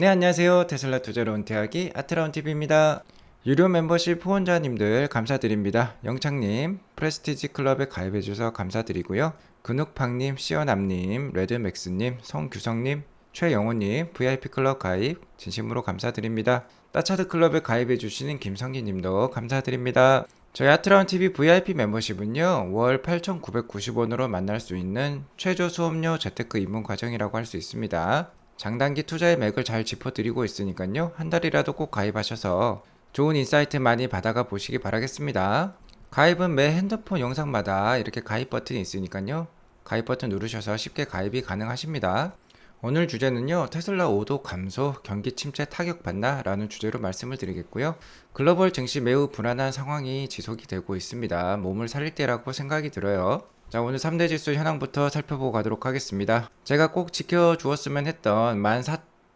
네, 안녕하세요. 테슬라 투자로 은퇴하기 아트라운TV입니다. 유료 멤버십 후원자님들 감사드립니다. 영창님, 프레스티지 클럽에 가입해주셔서 감사드리고요. 근육팡님, 시어남님, 레드맥스님, 성규성님, 최영호님, VIP 클럽 가입 진심으로 감사드립니다. 따차드 클럽에 가입해주시는 김성기님도 감사드립니다. 저희 아트라운TV VIP 멤버십은요, 월 8,990원으로 만날 수 있는 최저 수업료 재테크 입문 과정이라고 할 수 있습니다. 장단기 투자의 맥을 잘 짚어드리고 있으니까요. 한 달이라도 꼭 가입하셔서 좋은 인사이트 많이 받아가 보시기 바라겠습니다. 가입은 매 핸드폰 영상마다 이렇게 가입 버튼이 있으니까요. 가입 버튼 누르셔서 쉽게 가입이 가능하십니다. 오늘 주제는요. 테슬라 5도 감소, 경기 침체 타격받나? 라는 주제로 말씀을 드리겠고요. 글로벌 증시 매우 불안한 상황이 지속이 되고 있습니다. 몸을 살릴 때라고 생각이 들어요. 자, 오늘 3대 지수 현황부터 살펴보고 가도록 하겠습니다. 제가 꼭 지켜주었으면 했던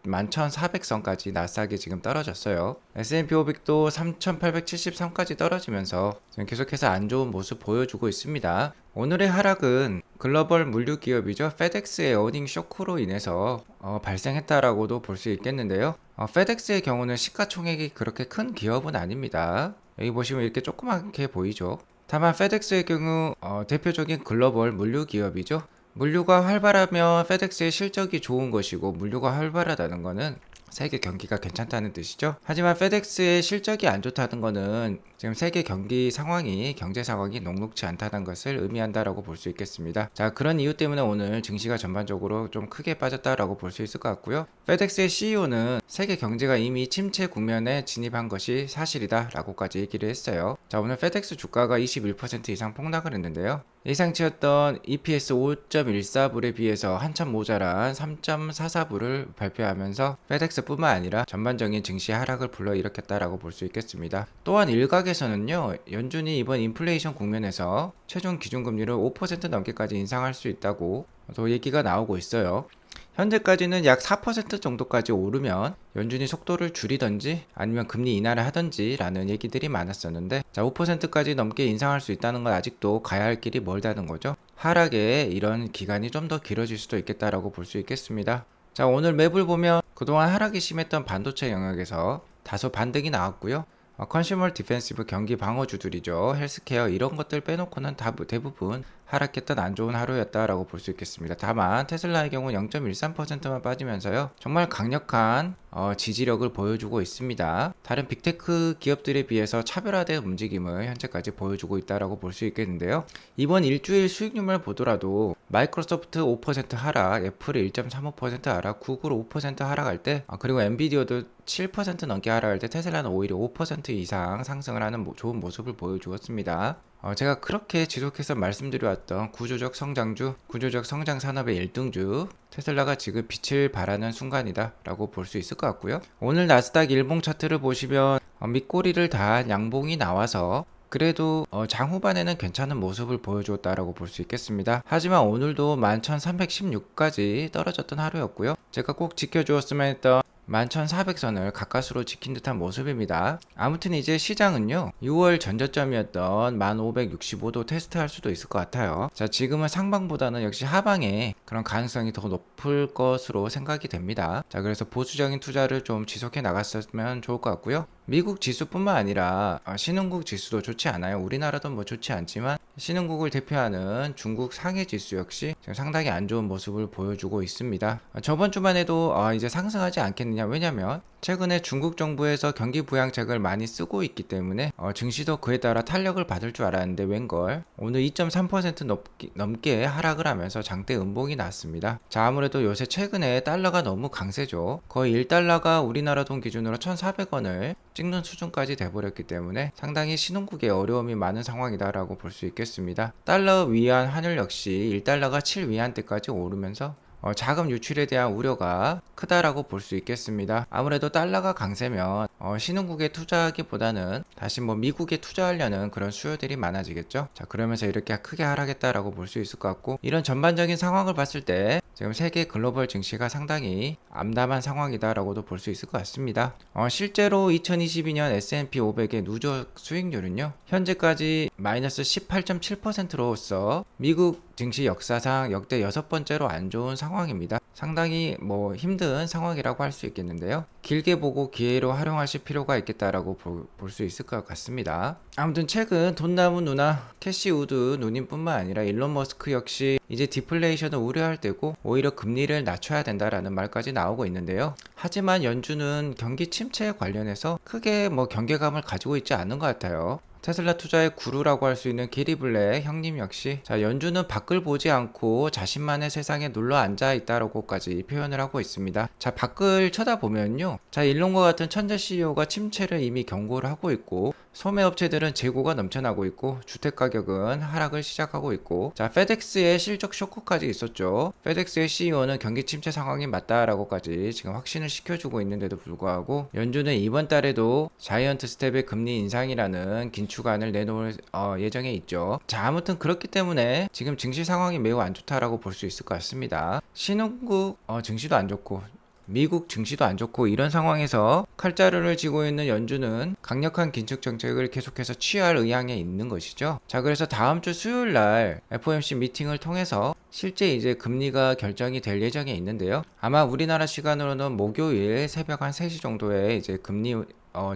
11,400선까지 나스닥이 지금 떨어졌어요. S&P 500도 3,873까지 떨어지면서 지금 계속해서 안 좋은 모습 보여주고 있습니다. 오늘의 하락은 글로벌 물류 기업이죠. 페덱스의 어닝 쇼크로 인해서 발생했다라고도 볼 수 있겠는데요. 페덱스의 경우는 시가총액이 그렇게 큰 기업은 아닙니다. 여기 보시면 이렇게 조그맣게 보이죠. 다만 페덱스의 경우 대표적인 글로벌 물류 기업이죠. 물류가 활발하면 페덱스의 실적이 좋은 것이고, 물류가 활발하다는 것은 세계 경기가 괜찮다는 뜻이죠. 하지만 페덱스의 실적이 안 좋다는 것은 지금 세계 경기 상황이, 경제 상황이 녹록지 않다는 것을 의미한다라고 볼 수 있겠습니다. 자, 그런 이유 때문에 오늘 증시가 전반적으로 좀 크게 빠졌다라고 볼 수 있을 것 같고요. 페덱스의 CEO는 세계 경제가 이미 침체 국면에 진입한 것이 사실이다라고까지 얘기를 했어요. 자, 오늘 페덱스 주가가 21% 이상 폭락을 했는데요. 예상치였던 EPS 5.14불에 비해서 한참 모자란 3.44불을 발표하면서 페덱스뿐만 아니라 전반적인 증시 하락을 불러일으켰다라고 볼 수 있겠습니다. 또한 일각에서는요, 연준이 이번 인플레이션 국면에서 최종 기준금리를 5% 넘게까지 인상할 수 있다고 또 얘기가 나오고 있어요. 현재까지는 약 4% 정도까지 오르면 연준이 속도를 줄이던지 아니면 금리 인하를 하던지 라는 얘기들이 많았었는데, 자, 5%까지 넘게 인상할 수 있다는 건 아직도 가야 할 길이 멀다는 거죠. 하락의 이런 기간이 좀 더 길어질 수도 있겠다라고 볼 수 있겠습니다. 자, 오늘 맵을 보면 그동안 하락이 심했던 반도체 영역에서 다소 반등이 나왔고요. 컨슈머 디펜시브 경기 방어주들이죠. 헬스케어 이런 것들 빼놓고는 대부분 하락했던 안 좋은 하루였다라고 볼 수 있겠습니다. 다만 테슬라의 경우 0.13%만 빠지면서요, 정말 강력한 지지력을 보여주고 있습니다. 다른 빅테크 기업들에 비해서 차별화된 움직임을 현재까지 보여주고 있다라고 볼 수 있겠는데요. 이번 일주일 수익률만 보더라도 마이크로소프트 5% 하락, 애플이 1.35% 하락, 구글 5% 하락할 때, 그리고 엔비디아도 7% 넘게 하락할 때 테슬라는 오히려 5% 이상 상승을 하는 좋은 모습을 보여주었습니다. 제가 그렇게 지속해서 말씀드려왔던 구조적 성장주, 구조적 성장 산업의 1등주 테슬라가 지금 빛을 발하는 순간이다 라고 볼 수 있을 것 같고요. 오늘 나스닥 일봉 차트를 보시면 밑꼬리를 다 양봉이 나와서 그래도 장후반에는 괜찮은 모습을 보여주었다라고 볼 수 있겠습니다. 하지만 오늘도 11,316까지 떨어졌던 하루였고요. 제가 꼭 지켜주었으면 했던 11,400선을 가까스로 지킨 듯한 모습입니다. 아무튼 이제 시장은요, 6월 전저점이었던 1565도 테스트할 수도 있을 것 같아요. 자, 지금은 상방보다는 역시 하방에 그런 가능성이 더 높을 것으로 생각이 됩니다. 자, 그래서 보수적인 투자를 좀 지속해 나갔으면 좋을 것 같고요. 미국 지수뿐만 아니라 신흥국 지수도 좋지 않아요. 우리나라도 뭐 좋지 않지만 신흥국을 대표하는 중국 상해 지수 역시 지금 상당히 안 좋은 모습을 보여주고 있습니다. 저번 주만 해도 이제 상승하지 않겠느냐. 왜냐면 최근에 중국 정부에서 경기 부양책을 많이 쓰고 있기 때문에 증시도 그에 따라 탄력을 받을 줄 알았는데 웬걸 오늘 2.3% 넘게 하락을 하면서 장대 음봉이 났습니다. 자, 아무래도 요새 최근에 달러가 너무 강세죠. 거의 1달러가 우리나라 돈 기준으로 1,400원을 찍는 수준까지 돼버렸기 때문에 상당히 신흥국에 어려움이 많은 상황이다라고 볼 수 있겠습니다. 달러 위안 환율 역시 1달러가 7 위안대까지 오르면서 자금 유출에 대한 우려가 크다라고 볼 수 있겠습니다. 아무래도 달러가 강세면 신흥국에 투자하기보다는 다시 뭐 미국에 투자하려는 그런 수요들이 많아지겠죠. 자, 그러면서 이렇게 크게 하락했다라고 볼 수 있을 것 같고, 이런 전반적인 상황을 봤을 때 지금 세계 글로벌 증시가 상당히 암담한 상황이다라고도 볼 수 있을 것 같습니다. 실제로 2022년 S&P 500의 누적 수익률은요, 현재까지 마이너스 18.7%로서 미국 증시 역사상 역대 6번째로 안 좋은 상황입니다. 상당히 힘든 상황이라고 할 수 있겠는데요. 길게 보고 기회로 활용하실 필요가 있겠다라고 볼 수 있을 것 같습니다. 아무튼 최근 돈 남은 누나 캐시 우드 누님뿐만 아니라 일론 머스크 역시 이제 디플레이션을 우려할 때고 오히려 금리를 낮춰야 된다라는 말까지 나오고 있는데요. 하지만 연준은 경기 침체에 관련해서 크게 경계감을 가지고 있지 않은 것 같아요. 테슬라 투자의 구루라고 할 수 있는 게리 블랙 형님 역시 연준은 밖을 보지 않고 자신만의 세상에 눌러 앉아 있다라고까지 표현을 하고 있습니다. 밖을 쳐다보면요, 일론과 같은 천재 CEO가 침체를 이미 경고를 하고 있고, 소매업체들은 재고가 넘쳐나고 있고, 주택가격은 하락을 시작하고 있고, 페덱스의 실적 쇼크까지 있었죠. 페덱스의 CEO는 경기 침체 상황이 맞다라고까지 지금 확신을 시켜주고 있는데도 불구하고, 연준은 이번 달에도 자이언트 스텝의 금리 인상이라는 긴축안을 내놓을 예정에 있죠. 아무튼 그렇기 때문에 지금 증시 상황이 매우 안 좋다라고 볼 수 있을 것 같습니다. 신흥국 증시도 안 좋고 미국 증시도 안 좋고 이런 상황에서 칼자루를 쥐고 있는 연준은 강력한 긴축 정책을 계속해서 취할 의향에 있는 것이죠. 그래서 다음 주 수요일 날 FOMC 미팅을 통해서 실제 이제 금리가 결정이 될 예정에 있는데요. 아마 우리나라 시간으로는 목요일 새벽 한 3시 정도에 이제 금리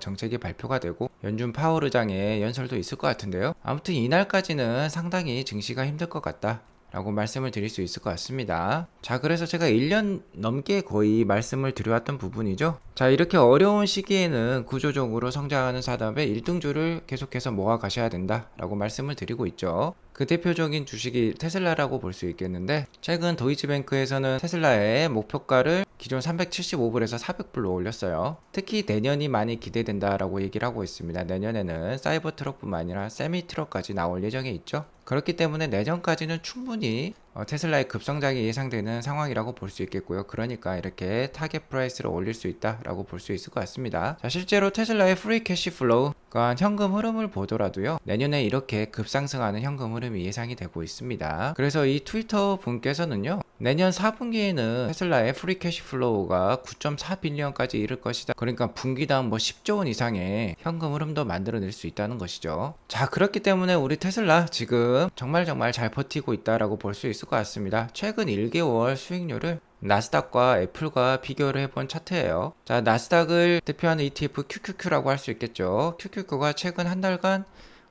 정책이 발표가 되고 연준 파월 의장의 연설도 있을 것 같은데요. 아무튼 이날까지는 상당히 증시가 힘들 것 같다 라고 말씀을 드릴 수 있을 것 같습니다. 그래서 제가 1년 넘게 거의 말씀을 드려왔던 부분이죠. 이렇게 어려운 시기에는 구조적으로 성장하는 산업의 1등주를 계속해서 모아 가셔야 된다 라고 말씀을 드리고 있죠. 그 대표적인 주식이 테슬라라고 볼 수 있겠는데, 최근 도이치뱅크에서는 테슬라의 목표가를 기존 375불에서 400불로 올렸어요. 특히 내년이 많이 기대된다라고 얘기를 하고 있습니다. 내년에는 사이버 트럭뿐만 아니라 세미 트럭까지 나올 예정에 있죠. 그렇기 때문에 내년까지는 충분히 테슬라의 급성장이 예상되는 상황이라고 볼 수 있겠고요. 그러니까 이렇게 타겟 프라이스를 올릴 수 있다라고 볼 수 있을 것 같습니다. 실제로 테슬라의 프리 캐시 플로우, 그러니까 현금 흐름을 보더라도요, 내년에 이렇게 급상승하는 현금 흐름이 예상이 되고 있습니다. 그래서 이 트위터 분께서는요, 내년 4분기에는 테슬라의 프리 캐시 플로우가 9.4빌리언까지 이를 것이다. 그러니까 분기당 10조 원 이상의 현금 흐름도 만들어낼 수 있다는 것이죠. 그렇기 때문에 우리 테슬라 지금 정말 잘 버티고 있다라고 볼 수 있을 것 같습니다. 최근 1개월 수익률을 나스닥과 애플과 비교를 해본 차트예요. 나스닥을 대표하는 ETF QQQ라고 할 수 있겠죠. QQQ가 최근 한 달간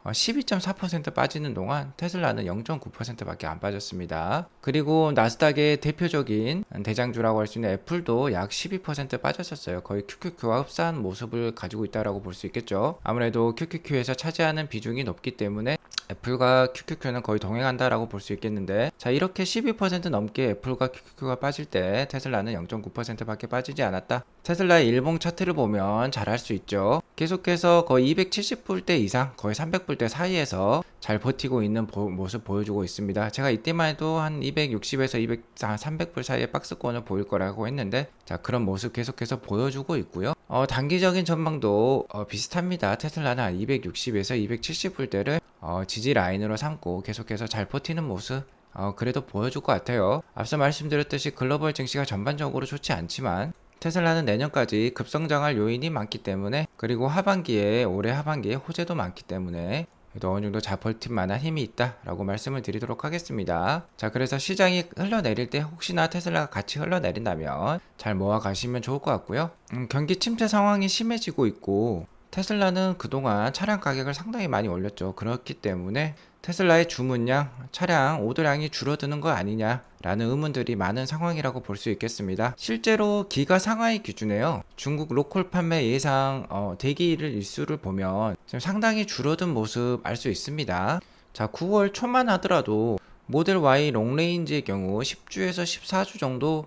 12.4% 빠지는 동안 테슬라는 0.9%밖에 안 빠졌습니다. 그리고 나스닥의 대표적인 대장주라고 할 수 있는 애플도 약 12% 빠졌었어요. 거의 QQQ와 흡사한 모습을 가지고 있다고 볼 수 있겠죠. 아무래도 QQQ에서 차지하는 비중이 높기 때문에 애플과 QQQ는 거의 동행한다라고 볼 수 있겠는데, 이렇게 12% 넘게 애플과 QQQ가 빠질 때 테슬라는 0.9%밖에 빠지지 않았다. 테슬라의 일봉 차트를 보면 잘 알 수 있죠. 계속해서 거의 270불대 이상, 거의 300불대 사이에서 잘 버티고 있는 모습 보여주고 있습니다. 제가 이때만 해도 한 260에서 300불 사이의 박스권을 보일 거라고 했는데, 그런 모습 계속해서 보여주고 있고요. 단기적인 전망도 비슷합니다. 테슬라는 한 260에서 270불대를 지지 라인으로 삼고 계속해서 잘 버티는 모습 그래도 보여줄 것 같아요. 앞서 말씀드렸듯이 글로벌 증시가 전반적으로 좋지 않지만 테슬라는 내년까지 급성장할 요인이 많기 때문에, 그리고 올해 하반기에 호재도 많기 때문에 어느 정도 잘 버틸 만한 힘이 있다라고 말씀을 드리도록 하겠습니다. 그래서 시장이 흘러내릴 때 혹시나 테슬라가 같이 흘러내린다면 잘 모아 가시면 좋을 것 같고요. 경기 침체 상황이 심해지고 있고 테슬라는 그동안 차량 가격을 상당히 많이 올렸죠. 그렇기 때문에 테슬라의 주문량, 차량 오더량이 줄어드는 거 아니냐라는 의문들이 많은 상황이라고 볼 수 있겠습니다. 실제로 기가 상하이 기준에요, 중국 로컬 판매 예상 대기일 일수를 보면 지금 상당히 줄어든 모습 알 수 있습니다. 9월 초만 하더라도 모델 Y 롱레인지의 경우 10주에서 14주 정도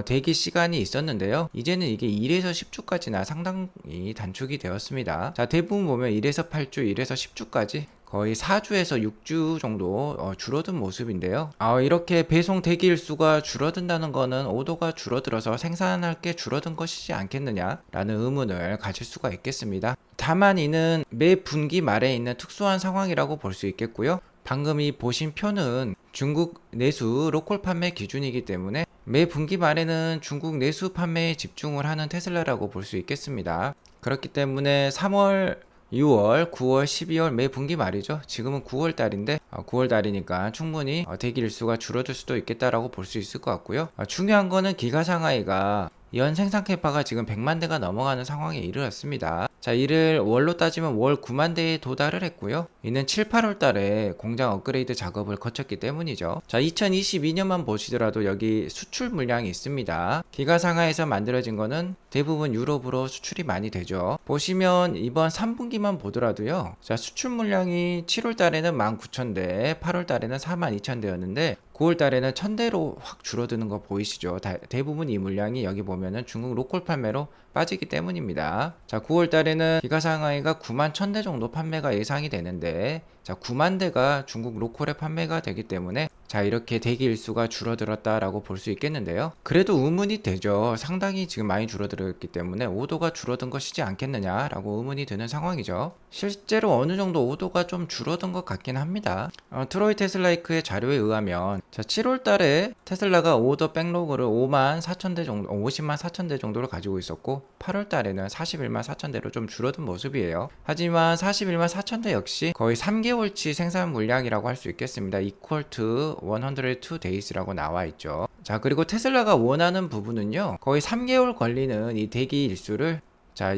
대기 시간이 있었는데요. 이제는 이게 1에서 10주까지나 상당히 단축이 되었습니다. 대부분 보면 1에서 8주, 1에서 10주까지 거의 4주에서 6주 정도 줄어든 모습인데요. 이렇게 배송 대기일 수가 줄어든다는 거는 오더가 줄어들어서 생산할 게 줄어든 것이지 않겠느냐라는 의문을 가질 수가 있겠습니다. 다만 이는 매 분기 말에 있는 특수한 상황이라고 볼 수 있겠고요. 방금 이 보신 표는 중국 내수 로컬 판매 기준이기 때문에 매 분기 말에는 중국 내수 판매에 집중을 하는 테슬라라고 볼 수 있겠습니다. 그렇기 때문에 3월 6월, 9월, 12월 매 분기 말이죠. 지금은 9월 달인데 9월 달이니까 충분히 대기 일수가 줄어들 수도 있겠다라고 볼 수 있을 것 같고요. 중요한 거는 기가 상하이가 연 생산 캐파가 지금 100만 대가 넘어가는 상황에 이르렀습니다. 자, 이를 월로 따지면 월 9만 대에 도달을 했고요. 이는 7, 8월 달에 공장 업그레이드 작업을 거쳤기 때문이죠. 자, 2022년만 보시더라도 여기 수출 물량이 있습니다. 기가 상하이에서 만들어진 거는 대부분 유럽으로 수출이 많이 되죠. 보시면 이번 3분기만 보더라도요. 자, 수출 물량이 7월 달에는 19,000대, 8월 달에는 42,000대였는데 9월 달에는 1000대로 확 줄어드는 거 보이시죠? 대부분 이 물량이 여기 보면은 중국 로컬 판매로 빠지기 때문입니다. 자, 9월 달에는 기가상하이가 9만 1000대 정도 판매가 예상이 되는데, 자, 9만 대가 중국 로컬에 판매가 되기 때문에 자, 이렇게 대기 일수가 줄어들었다라고 볼 수 있겠는데요. 그래도 의문이 되죠. 상당히 지금 많이 줄어들었기 때문에 오도가 줄어든 것이지 않겠느냐라고 의문이 드는 상황이죠. 실제로 어느 정도 오도가 좀 줄어든 것 같긴 합니다. 트로이 테슬라이크의 자료에 의하면 자, 7월 달에 테슬라가 오더 백로그를 5만 4천 대 정도, 50만 4천 대 정도로 가지고 있었고 8월 달에는 41만 4천 대로 좀 줄어든 모습이에요. 하지만 41만 4천 대 역시 거의 3개월치 생산 물량이라고 할 수 있겠습니다. equal to 102 days라고 나와 있죠. 자, 그리고 테슬라가 원하는 부분은요. 거의 3개월 걸리는 이 대기 일수를 자,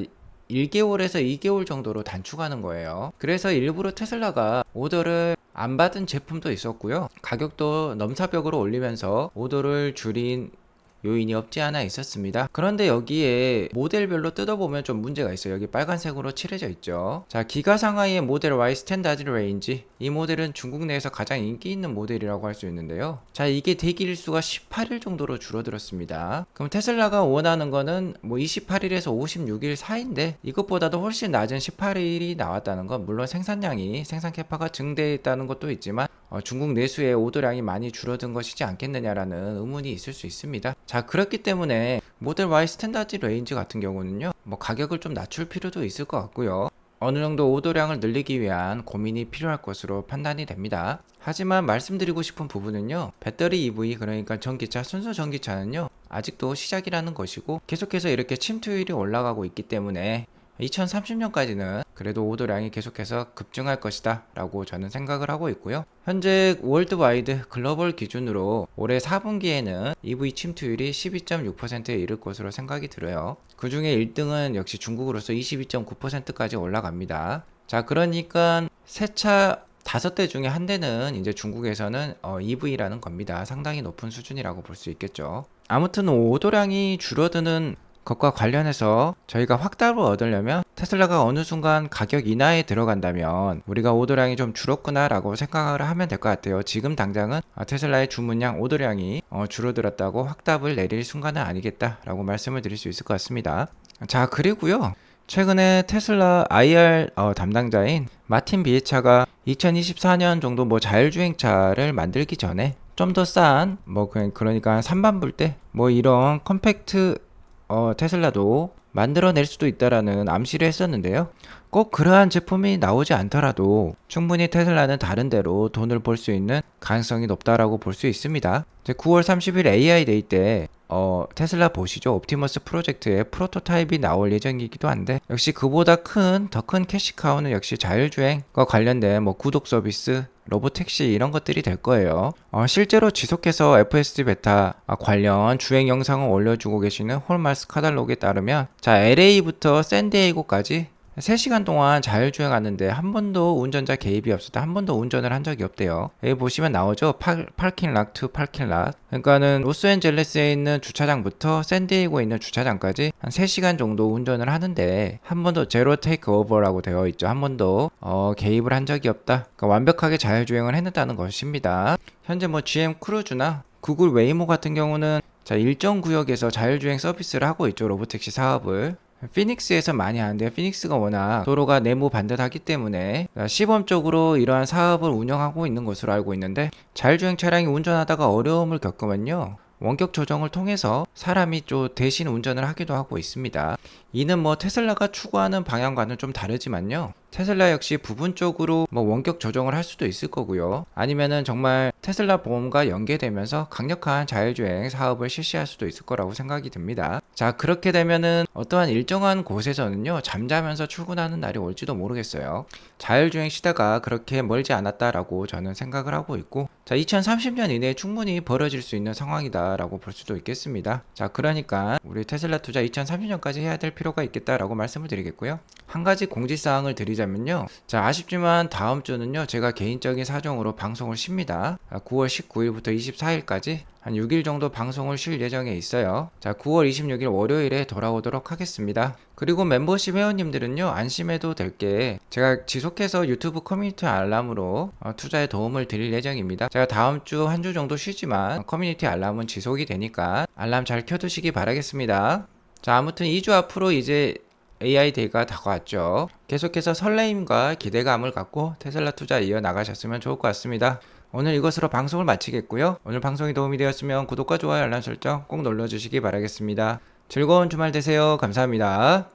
1개월에서 2개월 정도로 단축하는 거예요. 그래서 일부러 테슬라가 오더를 안 받은 제품도 있었고요. 가격도 넘사벽으로 올리면서 오더를 줄인 요인이 없지 않아 있었습니다. 그런데 여기에 모델별로 뜯어보면 좀 문제가 있어요. 여기 빨간색으로 칠해져 있죠. 자, 기가 상하이의 모델 Y 스탠다드 레인지, 이 모델은 중국 내에서 가장 인기 있는 모델이라고 할 수 있는데요. 자, 이게 대기 일수가 18일 정도로 줄어들었습니다. 그럼 테슬라가 원하는 거는 뭐 28일에서 56일 사이인데 이것보다도 훨씬 낮은 18일이 나왔다는 건 물론 생산 캐파가 증대했다는 것도 있지만 중국 내수의 오더량이 많이 줄어든 것이지 않겠느냐라는 의문이 있을 수 있습니다. 자, 그렇기 때문에 모델 Y 스탠다드 레인지 같은 경우는요, 뭐 가격을 좀 낮출 필요도 있을 것 같고요. 어느 정도 오더량을 늘리기 위한 고민이 필요할 것으로 판단이 됩니다. 하지만 말씀드리고 싶은 부분은요, 배터리 EV, 그러니까 전기차, 순수 전기차는요, 아직도 시작이라는 것이고 계속해서 이렇게 침투율이 올라가고 있기 때문에 2030년까지는 그래도 오더량이 계속해서 급증할 것이다 라고 저는 생각을 하고 있고요. 현재 월드와이드 글로벌 기준으로 올해 4분기에는 EV 침투율이 12.6%에 이를 것으로 생각이 들어요. 그 중에 1등은 역시 중국으로서 22.9%까지 올라갑니다. 자, 그러니까 새 차 5대 중에 한 대는 이제 중국에서는 EV라는 겁니다. 상당히 높은 수준이라고 볼 수 있겠죠. 아무튼 오더량이 줄어드는 것과 관련해서 저희가 확답을 얻으려면 테슬라가 어느 순간 가격 인하에 들어간다면 우리가 오더량이 좀 줄었구나 라고 생각을 하면 될 것 같아요. 지금 당장은 테슬라의 주문량 오더량이 줄어들었다고 확답을 내릴 순간은 아니겠다 라고 말씀을 드릴 수 있을 것 같습니다. 자, 그리고요, 최근에 테슬라 IR 담당자인 마틴 비에차가 2024년 정도 뭐 자율주행차를 만들기 전에 좀 더 싼 그러니까 3반불대 이런 컴팩트 테슬라도 만들어낼 수도 있다라는 암시를 했었는데요. 꼭 그러한 제품이 나오지 않더라도 충분히 테슬라는 다른 데로 돈을 벌 수 있는 가능성이 높다라고 볼 수 있습니다. 9월 30일 AI 데이 때 테슬라 보시죠. 옵티머스 프로젝트의 프로토타입이 나올 예정이기도 한데 역시 그보다 더 큰 캐시카우는 역시 자율주행과 관련된 구독 서비스, 로보택시 이런 것들이 될 거예요. 실제로 지속해서 FSD 베타 관련 주행 영상을 올려주고 계시는 홀마스 카탈로그에 따르면 자, LA부터 샌디에이고까지 3시간 동안 자율주행하는데 한 번도 운전자 개입이 없었다. 한 번도 운전을 한 적이 없대요. 여기 보시면 나오죠. 파킹락 투 파킹락. 그러니까는 로스앤젤레스에 있는 주차장부터 샌디에이고에 있는 주차장까지 한 3시간 정도 운전을 하는데 한 번도 제로 테이크 오버라고 되어 있죠. 한 번도 개입을 한 적이 없다. 그러니까 완벽하게 자율주행을 해냈다는 것입니다. 현재 GM 크루즈나 구글 웨이모 같은 경우는 자, 일정 구역에서 자율주행 서비스를 하고 있죠. 로보택시 사업을. 피닉스에서 많이 하는데 피닉스가 워낙 도로가 네모 반듯하기 때문에 시범적으로 이러한 사업을 운영하고 있는 것으로 알고 있는데 자율주행 차량이 운전하다가 어려움을 겪으면요, 원격 조정을 통해서 사람이 좀 대신 운전을 하기도 하고 있습니다. 이는 테슬라가 추구하는 방향과는 좀 다르지만요, 테슬라 역시 부분적으로 뭐 원격 조정을 할 수도 있을 거고요. 아니면은 정말 테슬라 보험과 연계되면서 강력한 자율주행 사업을 실시할 수도 있을 거라고 생각이 듭니다. 자, 그렇게 되면은 어떠한 일정한 곳에서는요, 잠자면서 출근하는 날이 올지도 모르겠어요. 자율주행 시대가 그렇게 멀지 않았다라고 저는 생각을 하고 있고, 자, 2030년 이내에 충분히 벌어질 수 있는 상황이다라고 볼 수도 있겠습니다. 자, 그러니까 우리 테슬라 투자 2030년까지 해야 될 필요가 있겠다라고 말씀을 드리겠고요. 한 가지 공지사항을 드리자면요. 자, 아쉽지만 다음 주는요, 제가 개인적인 사정으로 방송을 쉽니다. 9월 19일부터 24일까지 한 6일 정도 방송을 쉴 예정에 있어요. 자, 9월 26일 월요일에 돌아오도록 하겠습니다. 그리고 멤버십 회원님들은요, 안심해도 될 게 제가 지속해서 유튜브 커뮤니티 알람으로 투자에 도움을 드릴 예정입니다. 제가 다음 주 한 주 정도 쉬지만 커뮤니티 알람은 지속이 되니까 알람 잘 켜두시기 바라겠습니다. 자, 아무튼 2주 앞으로 이제 AI 데이가 다가왔죠. 계속해서 설레임과 기대감을 갖고 테슬라 투자 이어나가셨으면 좋을 것 같습니다. 오늘 이것으로 방송을 마치겠고요. 오늘 방송이 도움이 되었으면 구독과 좋아요 알람 설정 꼭 눌러주시기 바라겠습니다. 즐거운 주말 되세요. 감사합니다.